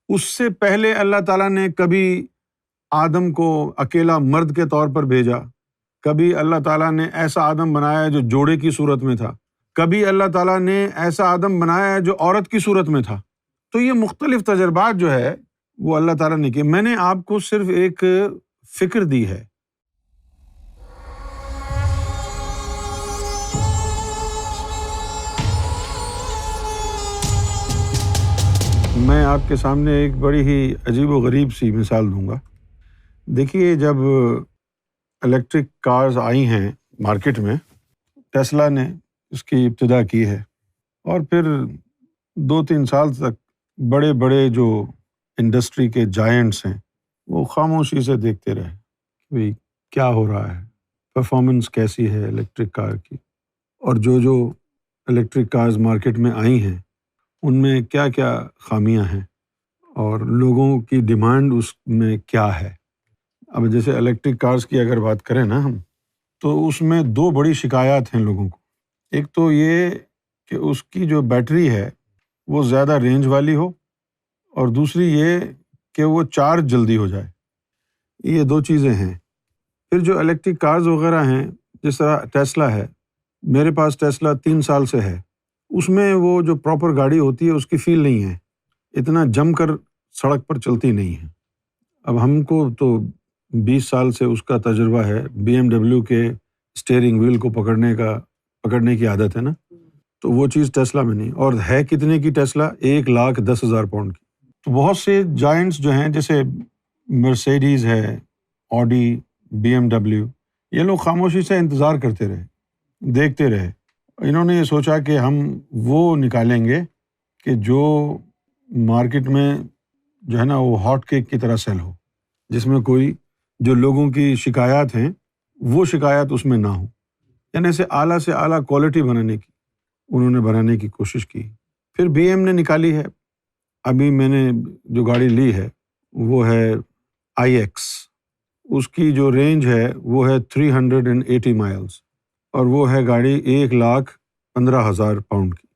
اس سے پہلے اللہ تعالیٰ نے کبھی آدم کو اکیلا مرد کے طور پر بھیجا، کبھی اللہ تعالیٰ نے ایسا آدم بنایا جو جوڑے کی صورت میں تھا، کبھی اللہ تعالیٰ نے ایسا آدم بنایا جو عورت کی صورت میں تھا۔ تو یہ مختلف تجربات جو ہے وہ اللہ تعالیٰ نے کیے۔ میں نے آپ کو صرف ایک فکر دی ہے۔ میں آپ کے سامنے ایک بڑی ہی عجیب و غریب سی مثال دوں گا۔ دیکھیے، جب الیکٹرک کارز آئی ہیں مارکیٹ میں، ٹیسلا نے اس کی ابتدا کی ہے، اور پھر 2-3 سال تک بڑے بڑے جو انڈسٹری کے جائنٹس ہیں وہ خاموشی سے دیکھتے رہے کہ بھئی کیا ہو رہا ہے، پرفارمنس کیسی ہے الیکٹرک کار کی، اور جو الیکٹرک کارز مارکیٹ میں آئی ہیں ان میں کیا کیا خامیاں ہیں اور لوگوں کی ڈیمانڈ اس میں کیا ہے۔ اب جیسے الیکٹرک کارز کی اگر بات کریں نا ہم، تو اس میں 2 بڑی شکایات ہیں لوگوں کو۔ ایک تو یہ کہ اس کی جو بیٹری ہے وہ زیادہ رینج والی ہو، اور دوسری یہ کہ وہ چارج جلدی ہو جائے۔ یہ 2 چیزیں ہیں۔ پھر جو الیکٹرک کارز وغیرہ ہیں، جس طرح ٹیسلا ہے، میرے پاس ٹیسلا 3 سال سے ہے، اس میں وہ جو پراپر گاڑی ہوتی ہے اس کی فیل نہیں ہے، اتنا جم کر سڑک پر چلتی نہیں ہے۔ اب ہم کو تو 20 سال سے اس کا تجربہ ہے، BMW کے اسٹیئرنگ وہیل کو پکڑنے کی عادت ہے نا، تو وہ چیز ٹیسلا میں نہیں۔ اور ہے کتنے کی ٹیسلا؟ 1,10,000 پاؤنڈ کی۔ تو بہت سے جائنٹس جو ہیں، جیسے مرسیڈیز ہے، آڈی، BMW، یہ لوگ خاموشی سے انتظار کرتے رہے، دیکھتے رہے۔ انہوں نے یہ سوچا کہ ہم وہ نکالیں گے کہ جو مارکیٹ میں جو ہے نا وہ ہاٹ کیک کی طرح سیل ہو، جس میں کوئی جو لوگوں کی شکایات ہیں وہ شکایات اس میں نہ ہو، یعنی اسے اعلیٰ سے اعلیٰ کوالٹی انہوں نے بنانے کی کوشش کی۔ پھر BM نے نکالی ہے، ابھی میں نے جو گاڑی لی ہے وہ ہے iX، اس کی جو رینج ہے وہ ہے 380 مائلز، اور وہ ہے گاڑی 1,15,000 پاؤنڈ کی۔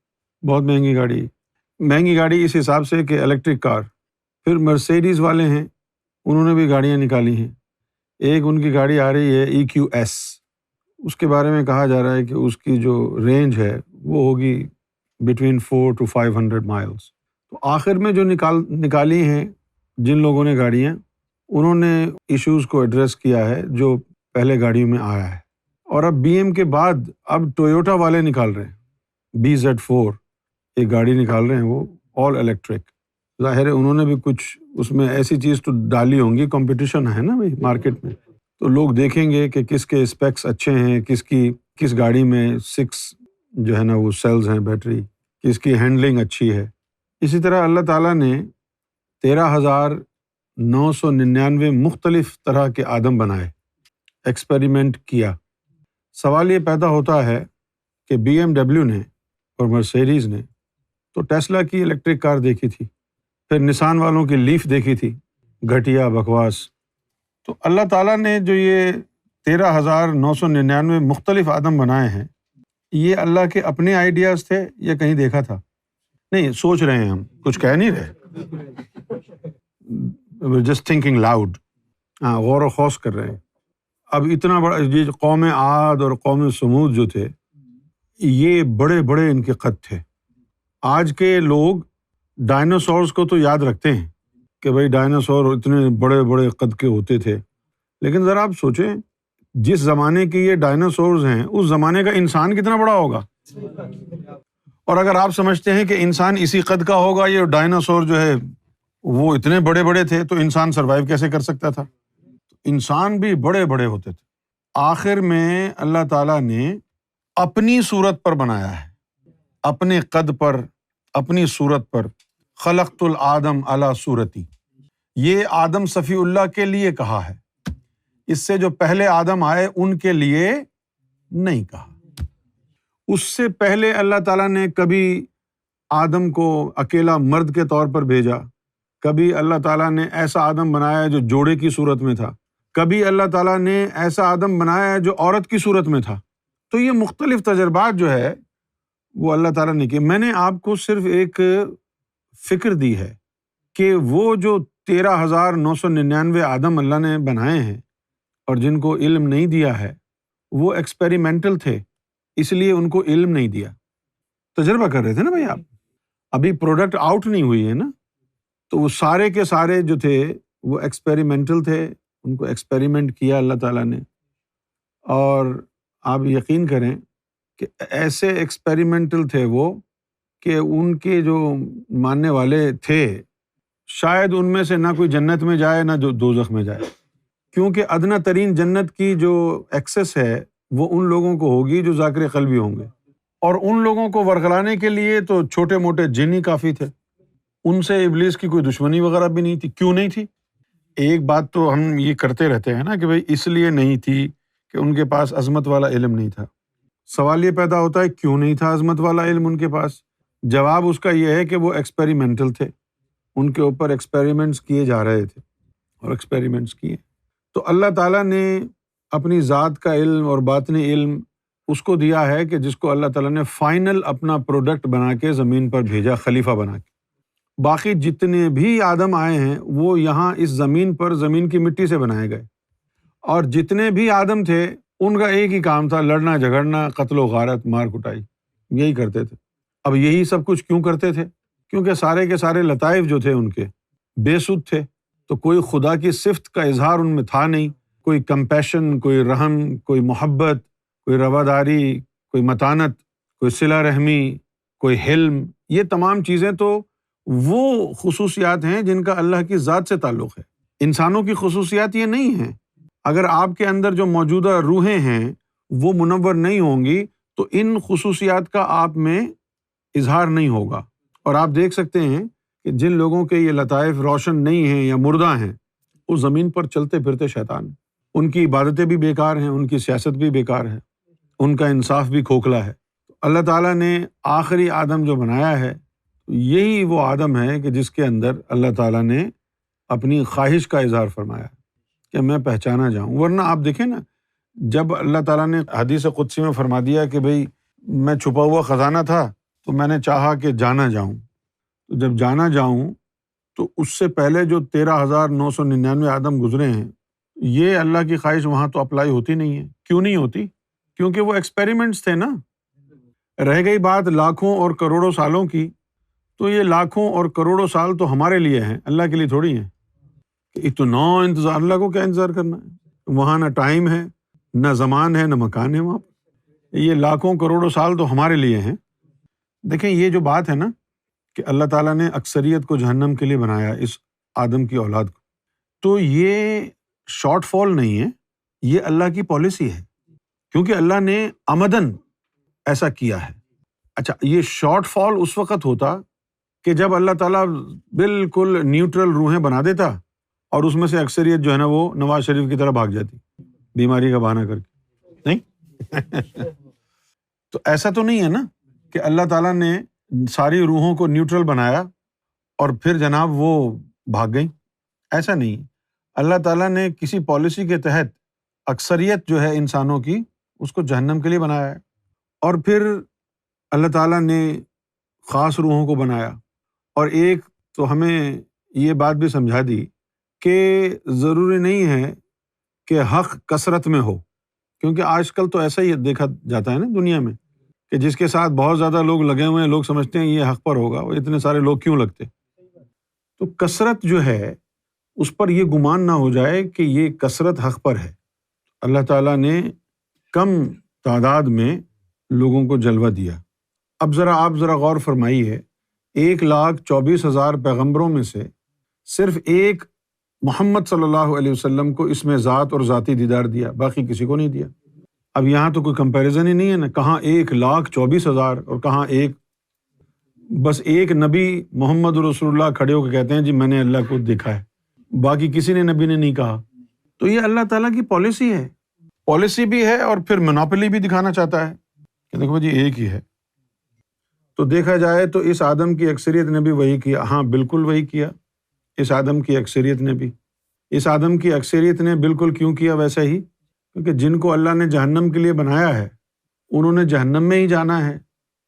بہت مہنگی گاڑی اس حساب سے کہ الیکٹرک کار۔ پھر مرسیڈیز والے ہیں، انہوں نے بھی گاڑیاں نکالی ہیں۔ ایک ان کی گاڑی آ رہی ہے EQS، اس کے بارے میں کہا جا رہا ہے کہ اس کی جو رینج ہے وہ ہوگی بٹوین 400 to 500 مائلز۔ تو آخر میں جو نکالی ہیں جن لوگوں نے گاڑیاں، انہوں نے ایشوز کو ایڈریس کیا ہے جو پہلے گاڑیوں میں آیا ہے۔ اور اب BM کے بعد اب ٹویوٹا والے نکال رہے ہیں BZ4، ایک گاڑی نکال رہے ہیں وہ آل الیکٹرک۔ ظاہر ہے انہوں نے بھی کچھ اس میں ایسی چیز تو ڈالی ہوں گی، کمپٹیشن ہے نا بھائی مارکیٹ میں، تو لوگ دیکھیں گے کہ کس کے اسپیکس اچھے ہیں، کس گاڑی میں 6 جو ہے نا وہ سیلز ہیں بیٹری، کس کی ہینڈلنگ اچھی ہے۔ اسی طرح اللہ تعالیٰ نے 13,999 مختلف طرح کے آدم بنائے، ایکسپیریمنٹ کیا۔ سوال یہ پیدا ہوتا ہے کہ BMW نے اور مرسیڈیز نے تو ٹیسلا کی الیکٹرک کار دیکھی تھی، پھر نسان والوں کی لیف دیکھی تھی، گھٹیا بکواس۔ تو اللہ تعالیٰ نے جو یہ 13,999 مختلف آدم بنائے ہیں، یہ اللہ کے اپنے آئیڈیاز تھے یا کہیں دیکھا تھا؟ نہیں، سوچ رہے ہیں ہم، کچھ کہہ نہیں رہے، جسٹ تھنکنگ لاؤڈ، غور و خوض کر رہے ہیں۔ اب اتنا بڑا یہ قوم عاد اور قوم سمود جو تھے، یہ بڑے بڑے ان کے قد تھے۔ آج کے لوگ ڈائناسورز کو تو یاد رکھتے ہیں کہ بھائی ڈائناسور اتنے بڑے بڑے قد کے ہوتے تھے، لیکن ذرا آپ سوچیں جس زمانے کے یہ ڈائناسورز ہیں اس زمانے کا انسان کتنا بڑا ہوگا۔ اور اگر آپ سمجھتے ہیں کہ انسان اسی قد کا ہوگا، یہ ڈائناسور جو ہے وہ اتنے بڑے بڑے تھے، تو انسان سروائیو کیسے کر سکتا تھا؟ انسان بھی بڑے بڑے ہوتے تھے۔ آخر میں اللہ تعالیٰ نے اپنی صورت پر بنایا ہے، اپنے قد پر، اپنی صورت پر۔ خلقت الآدم علی صورتی، یہ آدم صفی اللہ کے لیے کہا ہے، اس سے جو پہلے آدم آئے ان کے لیے نہیں کہا۔ اس سے پہلے اللہ تعالیٰ نے کبھی آدم کو اکیلا مرد کے طور پر بھیجا، کبھی اللہ تعالیٰ نے ایسا آدم بنایا جو جوڑے کی صورت میں تھا، کبھی اللہ تعالیٰ نے ایسا آدم بنایا جو عورت کی صورت میں تھا۔ تو یہ مختلف تجربات جو ہے وہ اللہ تعالیٰ نے کیے۔ میں نے آپ کو صرف ایک فکر دی ہے کہ وہ جو 13,999 آدم اللہ نے بنائے ہیں اور جن کو علم نہیں دیا ہے، وہ ایکسپیریمنٹل تھے، اس لیے ان کو علم نہیں دیا۔ تجربہ کر رہے تھے نا بھائی آپ، ابھی پروڈکٹ آؤٹ نہیں ہوئی ہے نا، تو وہ سارے کے سارے جو تھے وہ ایکسپیریمنٹل تھے، ان کو ایکسپیریمنٹ کیا اللہ تعالیٰ نے۔ اور آپ یقین کریں کہ ایسے ایکسپیریمنٹل تھے وہ کہ ان کے جو ماننے والے تھے شاید ان میں سے نہ کوئی جنت میں جائے نہ دوزخ میں جائے، کیونکہ ادنیٰ ترین جنت کی جو ایکسس ہے وہ ان لوگوں کو ہوگی جو ذاکر قلبی ہوں گے، اور ان لوگوں کو ورغلانے کے لیے تو چھوٹے موٹے جن ہی کافی تھے، ان سے ابلیس کی کوئی دشمنی وغیرہ بھی نہیں تھی۔ کیوں نہیں تھی؟ ایک بات تو ہم یہ کرتے رہتے ہیں نا کہ بھائی اس لیے نہیں تھی کہ ان کے پاس عظمت والا علم نہیں تھا۔ سوال یہ پیدا ہوتا ہے کیوں نہیں تھا عظمت والا علم ان کے پاس؟ جواب اس کا یہ ہے کہ وہ ایکسپیریمنٹل تھے، ان کے اوپر ایکسپیریمنٹس کیے جا رہے تھے اور ایکسپیریمنٹس کیے۔ تو اللہ تعالیٰ نے اپنی ذات کا علم اور باطنی علم اس کو دیا ہے کہ جس کو اللہ تعالیٰ نے فائنل اپنا پروڈکٹ بنا کے زمین پر بھیجا، خلیفہ بنا کے۔ باقی جتنے بھی آدم آئے ہیں وہ یہاں اس زمین پر زمین کی مٹی سے بنائے گئے، اور جتنے بھی آدم تھے ان کا ایک ہی کام تھا، لڑنا جھگڑنا، قتل و غارت، مار کٹائی، یہی کرتے تھے۔ اب یہی سب کچھ کیوں کرتے تھے؟ کیونکہ سارے کے سارے لطائف جو تھے ان کے بے سود تھے، تو کوئی خدا کی صفت کا اظہار ان میں تھا نہیں، کوئی کمپیشن، کوئی رحم، کوئی محبت، کوئی رواداری، کوئی متانت، کوئی صلہ رحمی، کوئی حلم۔ یہ تمام چیزیں تو وہ خصوصیات ہیں جن کا اللہ کی ذات سے تعلق ہے، انسانوں کی خصوصیات یہ نہیں ہیں۔ اگر آپ کے اندر جو موجودہ روحیں ہیں وہ منور نہیں ہوں گی تو ان خصوصیات کا آپ میں اظہار نہیں ہوگا۔ اور آپ دیکھ سکتے ہیں کہ جن لوگوں کے یہ لطائف روشن نہیں ہیں یا مردہ ہیں، اس زمین پر چلتے پھرتے شیطان ہیں، ان کی عبادتیں بھی بیکار ہیں، ان کی سیاست بھی بیکار ہے، ان کا انصاف بھی کھوکھلا ہے۔ اللہ تعالیٰ نے آخری آدم جو بنایا ہے، یہی وہ آدم ہے کہ جس کے اندر اللہ تعالیٰ نے اپنی خواہش کا اظہار فرمایا کہ میں پہچانا جاؤں۔ ورنہ آپ دیکھیں نا، جب اللہ تعالیٰ نے حدیث قدسی میں فرما دیا کہ بھئی میں چھپا ہوا خزانہ تھا تو میں نے چاہا کہ جانا جاؤں، تو جب جانا جاؤں تو اس سے پہلے جو 13,999 آدم گزرے ہیں، یہ اللہ کی خواہش وہاں تو اپلائی ہوتی نہیں ہے۔ کیوں نہیں ہوتی؟ کیونکہ وہ ایکسپیریمنٹس تھے نا۔ رہ گئی بات لاکھوں اور کروڑوں سالوں کی، تو یہ لاکھوں اور کروڑوں سال تو ہمارے لیے ہیں، اللہ کے لیے تھوڑی ہیں۔ کہ اتنا انتظار، اللہ کو کیا انتظار کرنا ہے؟ وہاں نہ ٹائم ہے، نہ زمان ہے، نہ مکان ہے وہاں پر۔ یہ لاکھوں کروڑوں سال تو ہمارے لیے ہیں۔ دیکھیں یہ جو بات ہے نا کہ اللہ تعالیٰ نے اکثریت کو جہنم کے لیے بنایا، اس آدم کی اولاد کو، تو یہ شارٹ فال نہیں ہے، یہ اللہ کی پالیسی ہے، کیونکہ اللہ نے عمدن ایسا کیا ہے۔ اچھا، یہ شارٹ فال اس وقت ہوتا کہ جب اللہ تعالیٰ بالکل نیوٹرل روحیں بنا دیتا اور اس میں سے اکثریت جو ہے نا وہ نواز شریف کی طرح بھاگ جاتی، بیماری کا بہانہ کر کے، نہیں؟ تو ایسا تو نہیں ہے نا کہ اللہ تعالیٰ نے ساری روحوں کو نیوٹرل بنایا اور پھر جناب وہ بھاگ گئیں، ایسا نہیں۔ اللہ تعالیٰ نے کسی پالیسی کے تحت اکثریت جو ہے انسانوں کی اس کو جہنم کے لیے بنایا ہے، اور پھر اللہ تعالیٰ نے خاص روحوں کو بنایا، اور ایک تو ہمیں یہ بات بھی سمجھا دی کہ ضروری نہیں ہے کہ حق کثرت میں ہو، کیونکہ آج کل تو ایسا ہی دیکھا جاتا ہے نا دنیا میں کہ جس کے ساتھ بہت زیادہ لوگ لگے ہوئے ہیں، لوگ سمجھتے ہیں یہ حق پر ہوگا، وہ اتنے سارے لوگ کیوں لگتے؟ تو کثرت جو ہے اس پر یہ گمان نہ ہو جائے کہ یہ کثرت حق پر ہے۔ اللہ تعالیٰ نے کم تعداد میں لوگوں کو جلوہ دیا۔ اب آپ ذرا غور فرمائیے، 1,24,000 پیغمبروں میں سے صرف ایک محمد صلی اللہ علیہ وسلم کو اس میں ذات اور ذاتی دیدار دیا، باقی کسی کو نہیں دیا۔ اب یہاں تو کوئی کمپیریزن ہی نہیں ہے نا، کہاں 1,24,000 اور کہاں ایک، بس ایک نبی محمد رسول اللہ کھڑے ہو کے کہتے ہیں جی میں نے اللہ کو دیکھا ہے، باقی کسی نے نبی نے نہیں کہا۔ تو یہ اللہ تعالیٰ کی پالیسی ہے، پالیسی بھی ہے اور پھر منوپلی بھی دکھانا چاہتا ہے کہ دیکھو جی ایک ہی ہے۔ تو دیکھا جائے تو اس آدم کی اکثریت نے بھی وہی کیا، ہاں بالکل وہی کیا، اس آدم کی اکثریت نے بھی، اس آدم کی اکثریت نے بالکل کیوں کیا ویسا ہی؟ کیونکہ جن کو اللہ نے جہنم کے لیے بنایا ہے انہوں نے جہنم میں ہی جانا ہے،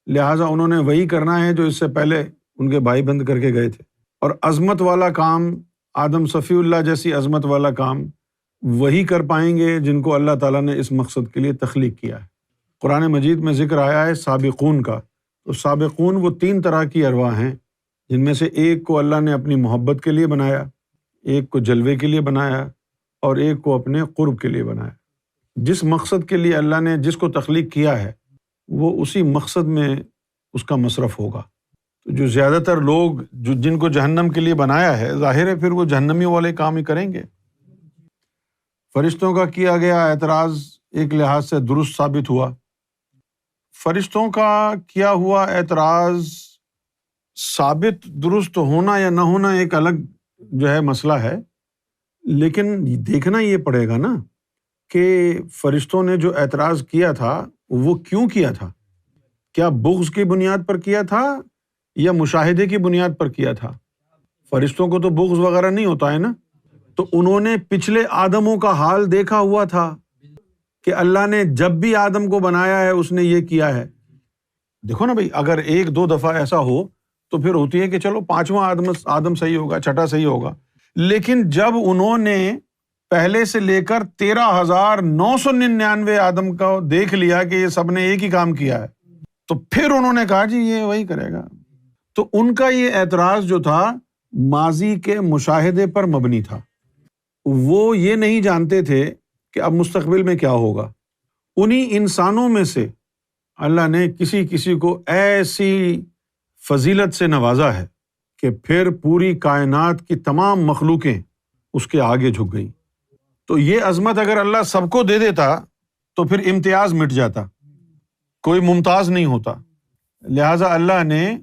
لہٰذا انہوں نے وہی کرنا ہے جو اس سے پہلے ان کے بھائی بند کر کے گئے تھے، اور عظمت والا کام، آدم صفی اللہ جیسی عظمت والا کام وہی کر پائیں گے جن کو اللہ تعالیٰ نے اس مقصد کے لیے تخلیق کیا ہے۔ قرآن مجید میں ذکر آیا ہے سابقون کا، تو سابقون وہ 3 طرح کی ارواح ہیں، جن میں سے ایک کو اللہ نے اپنی محبت کے لیے بنایا، ایک کو جلوے کے لیے بنایا، اور ایک کو اپنے قرب کے لیے بنایا۔ جس مقصد کے لیے اللہ نے جس کو تخلیق کیا ہے وہ اسی مقصد میں اس کا مصرف ہوگا۔ تو جو زیادہ تر لوگ جن کو جہنم کے لیے بنایا ہے، ظاہر ہے پھر وہ جہنمیوں والے کام ہی کریں گے۔ فرشتوں کا کیا گیا اعتراض ایک لحاظ سے درست ثابت ہوا۔ فرشتوں کا کیا ہوا اعتراض ثابت درست ہونا یا نہ ہونا ایک الگ مسئلہ ہے، لیکن دیکھنا یہ پڑے گا نا کہ فرشتوں نے جو اعتراض کیا تھا وہ کیوں کیا تھا؟ کیا بغض کی بنیاد پر کیا تھا یا مشاہدے کی بنیاد پر کیا تھا؟ فرشتوں کو تو بغض وغیرہ نہیں ہوتا ہے نا، تو انہوں نے پچھلے آدموں کا حال دیکھا ہوا تھا کہ اللہ نے جب بھی آدم کو بنایا ہے اس نے یہ کیا ہے۔ دیکھو نا بھائی، اگر 1-2 دفعہ ایسا ہو تو پھر ہوتی ہے کہ چلو 5واں آدم صحیح ہوگا، 6واں صحیح ہوگا، لیکن جب انہوں نے پہلے سے لے کر 13,999 آدم کا دیکھ لیا کہ یہ سب نے ایک ہی کام کیا ہے، تو پھر انہوں نے کہا جی یہ وہی کرے گا۔ تو ان کا یہ اعتراض جو تھا ماضی کے مشاہدے پر مبنی تھا، وہ یہ نہیں جانتے تھے کہ اب مستقبل میں کیا ہوگا۔ انہی انسانوں میں سے اللہ نے کسی کو ایسی فضیلت سے نوازا ہے کہ پھر پوری کائنات کی تمام مخلوقیں اس کے آگے جھک گئیں۔ تو یہ عظمت اگر اللہ سب کو دے دیتا تو پھر امتیاز مٹ جاتا، کوئی ممتاز نہیں ہوتا۔ لہٰذا اللہ نے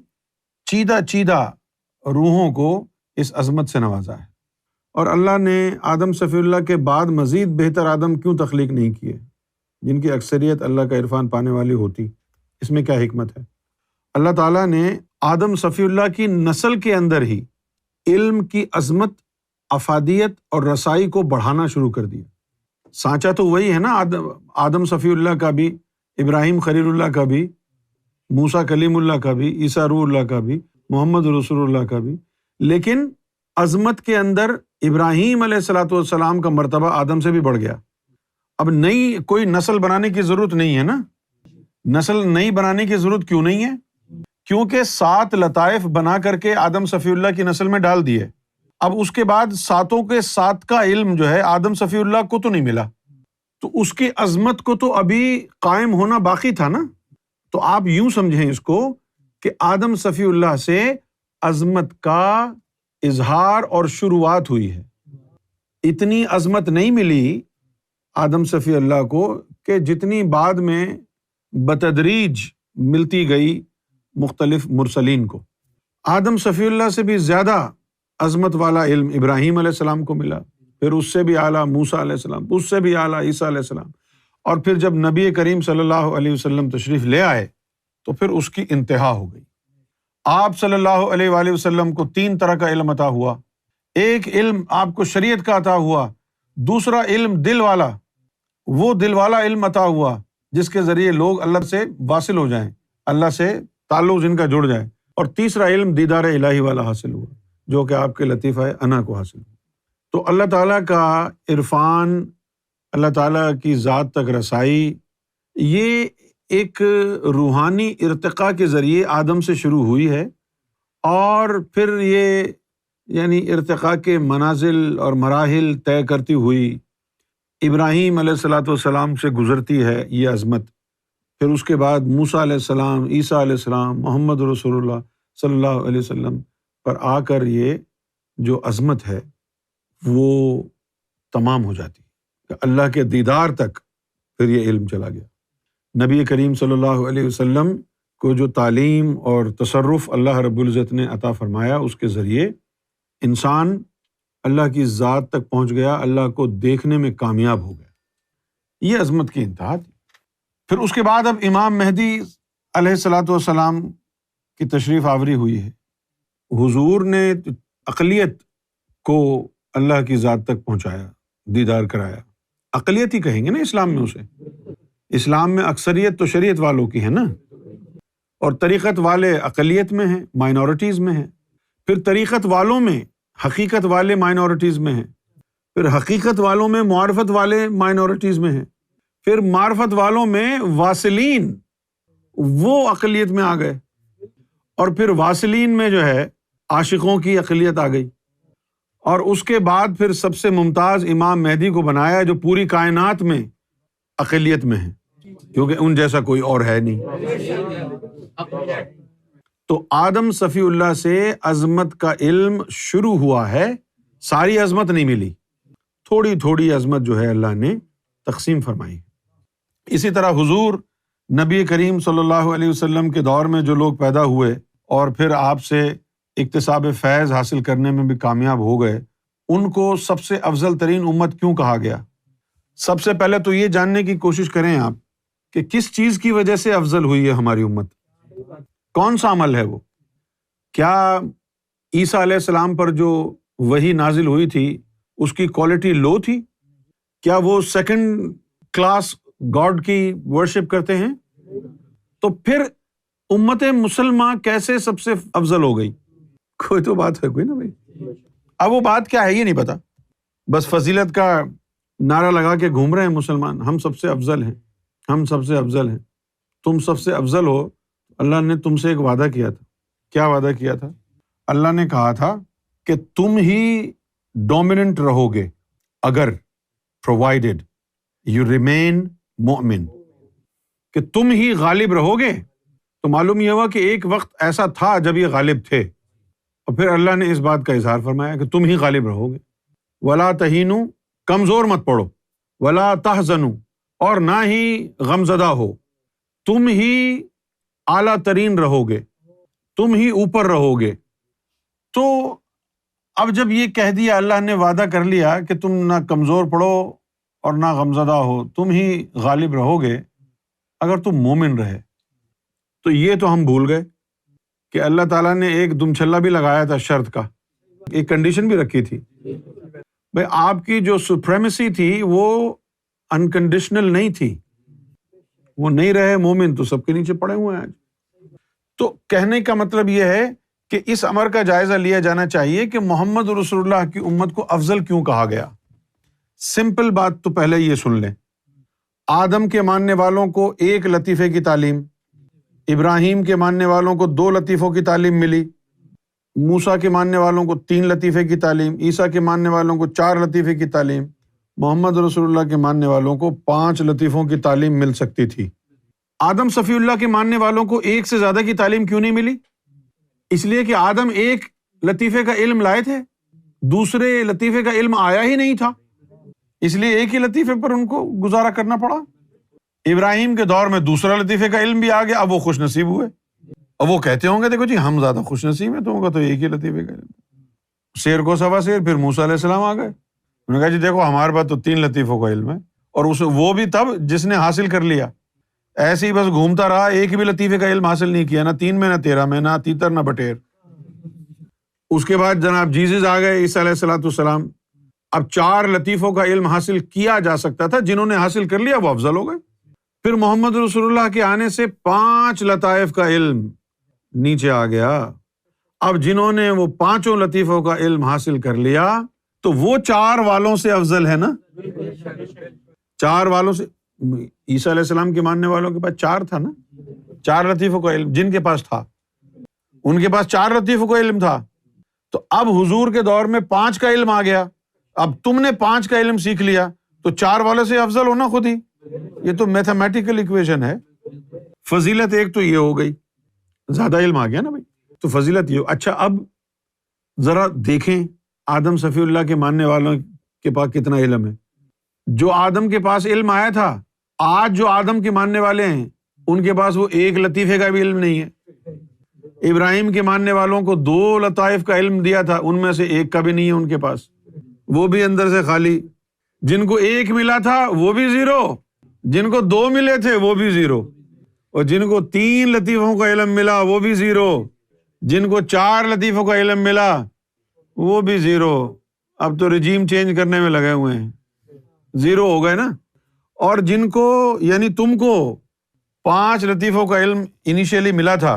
چیدہ روحوں کو اس عظمت سے نوازا ہے۔ اور اللہ نے آدم صفی اللہ کے بعد مزید بہتر آدم کیوں تخلیق نہیں کیے، جن کی اکثریت اللہ کا عرفان پانے والی ہوتی؟ اس میں کیا حکمت ہے؟ اللہ تعالیٰ نے آدم صفی اللہ کی نسل کے اندر ہی علم کی عظمت، افادیت اور رسائی کو بڑھانا شروع کر دیا۔ سانچہ تو وہی ہے نا، آدم صفی اللہ کا بھی، ابراہیم خلیل اللہ کا بھی، موسیٰ کلیم اللہ کا بھی، عیسیٰ روح اللہ کا بھی، محمد رسول اللہ کا بھی، لیکن عظمت کے اندر ابراہیم علیہ الصلوۃ والسلام کا مرتبہ آدم سے بھی بڑھ گیا۔ اب نئی کوئی نسل بنانے کی ضرورت نہیں ہے نا۔ نسل نئی بنانے کی ضرورت کیوں نہیں ہے؟ کیونکہ 7 لطائف بنا کر کے آدم صفی اللہ کی نسل میں ڈال دیے۔ اب اس کے بعد 7 کے 7 کا علم جو ہے آدم صفی اللہ کو تو نہیں ملا، تو اس کی عظمت کو تو ابھی قائم ہونا باقی تھا نا۔ تو آپ یوں سمجھیں اس کو کہ آدم صفی اللہ سے عظمت کا اظہار اور شروعات ہوئی ہے۔ اتنی عظمت نہیں ملی آدم صفی اللہ کو کہ جتنی بعد میں بتدریج ملتی گئی مختلف مرسلین کو۔ آدم صفی اللہ سے بھی زیادہ عظمت والا علم ابراہیم علیہ السلام کو ملا، پھر اس سے بھی اعلیٰ موسیٰ علیہ السلام، اس سے بھی اعلیٰ عیسیٰ علیہ السلام، اور پھر جب نبی کریم صلی اللہ علیہ وسلم تشریف لے آئے تو پھر اس کی انتہا ہو گئی۔ آپ صلی اللہ علیہ وآلہ وسلم کو 3 طرح کا علم عطا ہوا۔ ایک علم آپ کو شریعت کا عطا ہوا، دوسرا علم دل والا، وہ دل والا علم عطا ہوا جس کے ذریعے لوگ اللہ سے واصل ہو جائیں، اللہ سے تعلق جن کا جڑ جائے، اور تیسرا علم دیدار الہی والا حاصل ہوا جو کہ آپ کے لطیفہ انا کو حاصل ہوا۔ تو اللہ تعالیٰ کا عرفان، اللہ تعالیٰ کی ذات تک رسائی، یہ ایک روحانی ارتقاء کے ذریعے آدم سے شروع ہوئی ہے، اور پھر یہ ارتقاء کے منازل اور مراحل طے کرتی ہوئی ابراہیم علیہ الصلوۃ والسلام سے گزرتی ہے یہ عظمت، پھر اس کے بعد موسیٰ علیہ السلام، عیسیٰ علیہ السلام، محمد رسول اللہ صلی اللہ علیہ وسلم پر آ کر یہ جو عظمت ہے وہ تمام ہو جاتی ہے۔ اللہ کے دیدار تک پھر یہ علم چلا گیا۔ نبی کریم صلی اللہ علیہ وسلم کو جو تعلیم اور تصرف اللہ رب العزت نے عطا فرمایا، اس کے ذریعے انسان اللہ کی ذات تک پہنچ گیا، اللہ کو دیکھنے میں کامیاب ہو گیا۔ یہ عظمت کی انتہا تھی۔ پھر اس کے بعد اب امام مہدی علیہ الصلوۃ والسلام کی تشریف آوری ہوئی ہے۔ حضور نے اقلیت کو اللہ کی ذات تک پہنچایا، دیدار کرایا۔ اقلیت ہی کہیں گے نا اسلام میں اسے۔ اسلام میں اکثریت تو شریعت والوں کی ہے نا، اور طریقت والے اقلیت میں ہیں، مائنورٹیز میں ہیں۔ پھر طریقت والوں میں حقیقت والے مائنورٹیز میں ہیں، پھر حقیقت والوں میں معرفت والے مائنورٹیز میں ہیں، پھر معرفت والوں میں واصلین وہ اقلیت میں آ گئے، اور پھر واصلین میں جو ہے عاشقوں کی اقلیت آ گئی، اور اس کے بعد پھر سب سے ممتاز امام مہدی کو بنایا جو پوری کائنات میں اقلیت میں ہے، کیونکہ ان جیسا کوئی اور ہے نہیں۔ تو آدم صفی اللہ سے عظمت کا علم شروع ہوا ہے، ساری عظمت نہیں ملی، تھوڑی تھوڑی عظمت جو ہے اللہ نے تقسیم فرمائی۔ اسی طرح حضور نبی کریم صلی اللہ علیہ وسلم کے دور میں جو لوگ پیدا ہوئے اور پھر آپ سے اکتساب فیض حاصل کرنے میں بھی کامیاب ہو گئے، ان کو سب سے افضل ترین امت کیوں کہا گیا؟ سب سے پہلے تو یہ جاننے کی کوشش کریں آپ کہ کس چیز کی وجہ سے افضل ہوئی ہے ہماری امت، کون سا عمل ہے وہ؟ کیا عیسیٰ علیہ السلام پر جو وحی نازل ہوئی تھی اس کی کوالٹی لو تھی؟ کیا وہ سیکنڈ کلاس گاڈ کی ورشپ کرتے ہیں؟ تو پھر امت مسلمہ کیسے سب سے افضل ہو گئی؟ کوئی تو بات ہے کوئی نا بھائی۔ اب وہ بات کیا ہے یہ نہیں پتا، بس فضیلت کا نعرہ لگا کے گھوم رہے ہیں مسلمان، ہم سب سے افضل ہیں، ہم سب سے افضل ہیں۔ تم سب سے افضل ہو، اللہ نے تم سے ایک وعدہ کیا تھا۔ کیا وعدہ کیا تھا؟ اللہ نے کہا تھا کہ تم ہی ڈومیننٹ رہو گے اگر پرووائڈیڈ یو ریمین مومن، کہ تم ہی غالب رہو گے۔ تو معلوم یہ ہوا کہ ایک وقت ایسا تھا جب یہ غالب تھے، اور پھر اللہ نے اس بات کا اظہار فرمایا کہ تم ہی غالب رہو گے۔ ولا تہینوا، کمزور مت پڑو، ولا تحزنوا، اور نہ ہی غمزدہ ہو، تم ہی اعلیٰ ترین رہو گے، تم ہی اوپر رہو گے۔ تو اب جب یہ کہہ دیا، اللہ نے وعدہ کر لیا کہ تم نہ کمزور پڑو اور نہ غمزدہ ہو، تم ہی غالب رہو گے اگر تم مومن رہے۔ تو یہ تو ہم بھول گئے کہ اللہ تعالیٰ نے ایک دم چھلا بھی لگایا تھا، شرط کا ایک کنڈیشن بھی رکھی تھی، بھائی آپ کی جو سپریمیسی تھی وہ انکنڈیشنل نہیں تھی، وہ نہیں رہے مومن تو سب کے نیچے پڑے ہوئے ہیں آج۔ تو کہنے کا مطلب یہ ہے کہ اس امر کا جائزہ لیا جانا چاہیے کہ محمد رسول اللہ کی امت کو افضل کیوں کہا گیا۔ سمپل بات تو پہلے یہ سن لیں، آدم کے ماننے والوں کو ایک لطیفے کی تعلیم، ابراہیم کے ماننے والوں کو 2 لطیفوں کی تعلیم ملی، موسیٰ کے ماننے والوں کو 3 لطیفے کی تعلیم، عیسیٰ کے ماننے والوں کو 4 لطیفے کی تعلیم، محمد رسول اللہ کے ماننے والوں کو 5 لطیفوں کی تعلیم مل سکتی تھی۔ آدم صفی اللہ کے ماننے والوں کو ایک سے زیادہ کی تعلیم کیوں نہیں ملی؟ اس لیے کہ آدم ایک لطیفے کا علم لائے تھے، دوسرے لطیفے کا علم آیا ہی نہیں تھا، اس لیے ایک ہی لطیفے پر ان کو گزارا کرنا پڑا۔ ابراہیم کے دور میں دوسرا لطیفے کا علم بھی آ گیا، اب وہ خوش نصیب ہوئے، اب وہ کہتے ہوں گے دیکھو جی ہم زیادہ خوش نصیب ہیں، تم کو تو ایک ہی لطیفے کا علم۔ شیر کو سوا شیر، پھر موسیٰ علیہ السلام آ گئے، انہوں نے کہا جی دیکھو ہمارے پاس تو 3 لطیفوں کا علم ہے، اور وہ بھی تب جس نے حاصل کر لیا، ایسے ہی بس گھومتا رہا، ایک بھی لطیفے کا علم حاصل نہیں کیا، نہ 3 میں نہ 13 میں، نہ تیتر نہ بٹیر۔ اس کے بعد جناب جیزس آ گئے، عیسیٰ علیہ السلام، اب 4 لطیفوں کا علم حاصل کیا جا سکتا تھا، جنہوں نے حاصل کر لیا وہ افضل ہو گئے۔ پھر محمد رسول اللہ کے آنے سے 5 لطائف کا علم نیچے آ گیا، اب جنہوں نے وہ 5 لطیفوں کا علم حاصل کر لیا تو وہ 4 والوں سے افضل ہے نا، 4 والوں سے۔ عیسیٰ علیہ السلام کے ماننے والوں کے پاس 4 تھا نا، 4 لطیفوں کا علم جن کے پاس تھا، ان کے پاس 4 لطیفوں کا علم تھا، تو اب حضور کے دور میں 5 کا علم آ گیا، اب تم نے 5 کا علم سیکھ لیا تو 4 والوں سے افضل ہونا خود ہی، یہ تو میتھمیٹیکل ایکویشن ہے۔ فضیلت ایک تو یہ ہو گئی، زیادہ علم آ گیا نا بھائی، تو فضیلت یہ۔ اچھا اب ذرا دیکھیں آدم صفی اللہ کے ماننے والوں کے پاس کتنا علم ہے۔ جو آدم کے پاس علم آیا تھا، آج جو آدم کے ماننے والے ہیں ان کے پاس وہ ایک لطیفے کا بھی علم نہیں ہے۔ ابراہیم کے ماننے والوں کو 2 لطائف کا علم دیا تھا، ان میں سے ایک کا بھی نہیں ہے ان کے پاس، وہ بھی اندر سے خالی۔ جن کو 1 ملا تھا وہ بھی 0، جن کو 2 ملے تھے وہ بھی 0، اور جن کو 3 لطیفوں کا علم ملا وہ بھی 0، جن کو 4 لطیفوں کا علم ملا وہ بھی 0۔ اب تو رجیم چینج کرنے میں لگے ہوئے ہیں، 0 ہو گئے نا۔ اور جن کو یعنی تم کو 5 لطیفوں کا علم انیشیلی ملا تھا،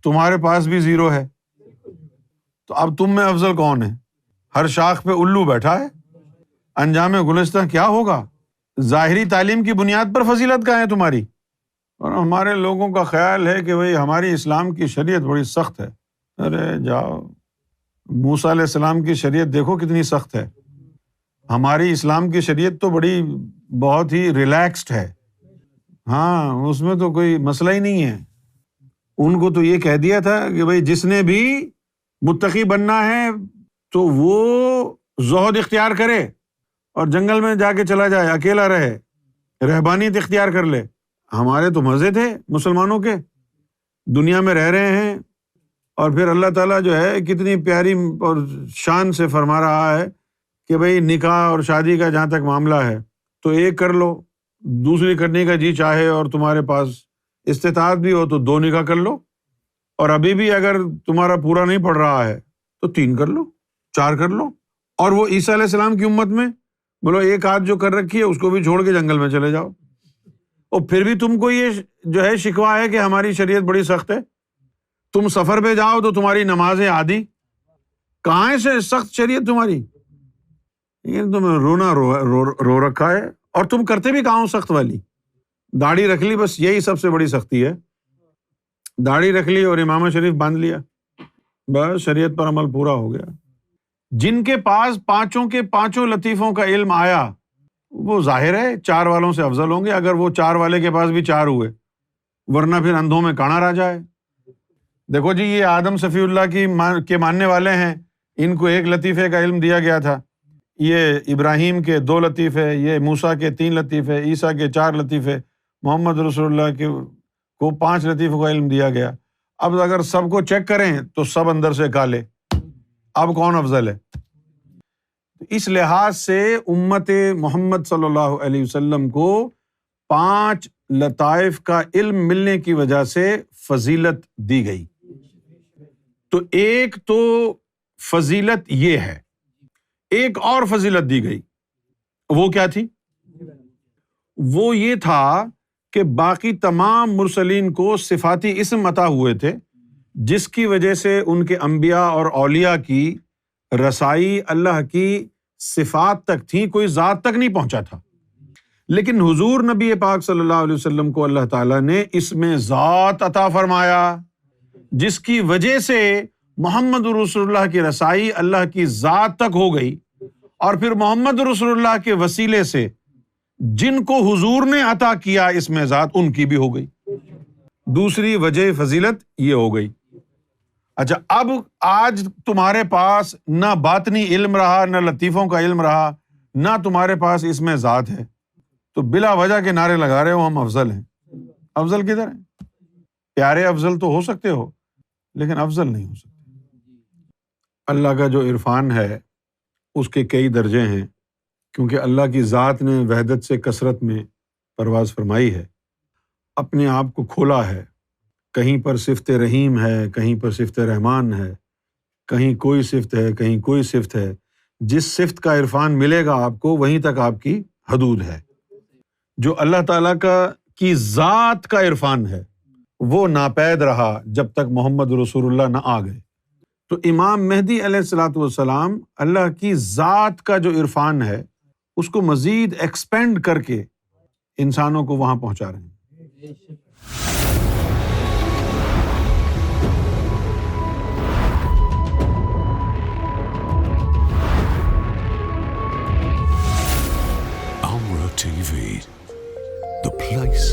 تمہارے پاس بھی 0 ہے، تو اب تم میں افضل کون ہے؟ ہر شاخ پہ الو بیٹھا ہے، انجام گلستہ کیا ہوگا؟ ظاہری تعلیم کی بنیاد پر فضیلت کہاں ہے تمہاری؟ اور ہمارے لوگوں کا خیال ہے کہ بھئی ہماری اسلام کی شریعت بڑی سخت ہے۔ ارے جاؤ، موسیٰ علیہ السلام کی شریعت دیکھو کتنی سخت ہے، ہماری اسلام کی شریعت تو بہت ہی ریلیکسڈ ہے۔ ہاں، اس میں تو کوئی مسئلہ ہی نہیں ہے۔ ان کو تو یہ کہہ دیا تھا کہ بھئی جس نے بھی متقی بننا ہے تو وہ زہد اختیار کرے اور جنگل میں جا کے چلا جائے، اکیلا رہے، رہبانیت اختیار کر لے۔ ہمارے تو مزے تھے مسلمانوں کے، دنیا میں رہ رہے ہیں، اور پھر اللہ تعالیٰ جو ہے کتنی پیاری اور شان سے فرما رہا ہے کہ بھئی نکاح اور شادی کا جہاں تک معاملہ ہے تو ایک کر لو، دوسری کرنے کا جی چاہے اور تمہارے پاس استطاعت بھی ہو تو 2 نکاح کر لو، اور ابھی بھی اگر تمہارا پورا نہیں پڑ رہا ہے تو 3 کر لو، 4 کر لو۔ اور وہ عیسیٰ علیہ السلام کی امت میں بولو ایک آدھ جو کر رکھی ہے اس کو بھی چھوڑ کے جنگل میں چلے جاؤ، اور پھر بھی تم کو یہ جو ہے شکوہ ہے کہ ہماری شریعت بڑی سخت ہے۔ تم سفر پہ جاؤ تو تمہاری نمازیں آدھی، کہاں سے سخت شریعت تمہاری؟ یہ تم رونا رو رکھا ہے، اور تم کرتے بھی کہاں ہو سخت والی؟ داڑھی رکھ لی، بس یہی سب سے بڑی سختی ہے، داڑھی رکھ لی اور امامہ شریف باندھ لیا، بس شریعت پر عمل پورا ہو گیا۔ جن کے پاس 5 کے 5 لطیفوں کا علم آیا وہ ظاہر ہے 4 والوں سے افضل ہوں گے، اگر وہ 4 والے کے پاس بھی 4 ہوئے، ورنہ پھر اندھوں میں کانا راجا ہے۔ دیکھو جی، یہ آدم صفی اللہ کے ماننے والے ہیں، ان کو 1 لطیفے کا علم دیا گیا تھا، یہ ابراہیم کے 2 لطیفے، یہ موسیٰ کے 3 لطیفے، عیسیٰ کے 4 لطیفے، محمد رسول اللہ کو 5 لطیفوں کا علم دیا گیا۔ اب اگر سب کو چیک کریں تو سب اندر سے کالے، اب کون افضل ہے؟ اس لحاظ سے امت محمد صلی اللہ علیہ وسلم کو 5 لطائف کا علم ملنے کی وجہ سے فضیلت دی گئی۔ تو ایک تو فضیلت یہ ہے، ایک اور فضیلت دی گئی، وہ کیا تھی؟ وہ یہ تھا کہ باقی تمام مرسلین کو صفاتی اسم عطا ہوئے تھے، جس کی وجہ سے ان کے انبیاء اور اولیاء کی رسائی اللہ کی صفات تک تھی، کوئی ذات تک نہیں پہنچا تھا۔ لیکن حضور نبی پاک صلی اللہ علیہ وسلم کو اللہ تعالیٰ نے اسم ذات عطا فرمایا، جس کی وجہ سے محمد رسول اللہ کی رسائی اللہ کی ذات تک ہو گئی، اور پھر محمد رسول اللہ کے وسیلے سے جن کو حضور نے عطا کیا اسم ذات ان کی بھی ہو گئی۔ دوسری وجہ فضیلت یہ ہو گئی۔ اچھا، اب آج تمہارے پاس نہ باطنی علم رہا، نہ لطیفوں کا علم رہا، نہ تمہارے پاس اسم ذات ہے، تو بلا وجہ کے نعرے لگا رہے ہو ہم افضل ہیں۔ افضل کدھر ہیں؟ پیارے افضل تو ہو سکتے ہو لیکن افضل نہیں ہو سکتے۔ اللہ کا جو عرفان ہے اس کے کئی درجے ہیں، کیونکہ اللہ کی ذات نے وحدت سے کثرت میں پرواز فرمائی ہے، اپنے آپ کو کھولا ہے، کہیں پر صفت رحیم ہے، کہیں پر صفت رحمان ہے، کہیں کوئی صفت ہے، کہیں کوئی صفت ہے۔ جس صفت کا عرفان ملے گا آپ کو وہیں تک آپ کی حدود ہے۔ جو اللہ تعالیٰ کی ذات کا عرفان ہے وہ ناپید رہا جب تک محمد رسول اللہ نہ آ گئے۔ تو امام مہدی علیہ الصلوۃ والسلام اللہ کی ذات کا جو عرفان ہے اس کو مزید ایکسپینڈ کر کے انسانوں کو وہاں پہنچا رہے ہیں۔ Amra TV, the place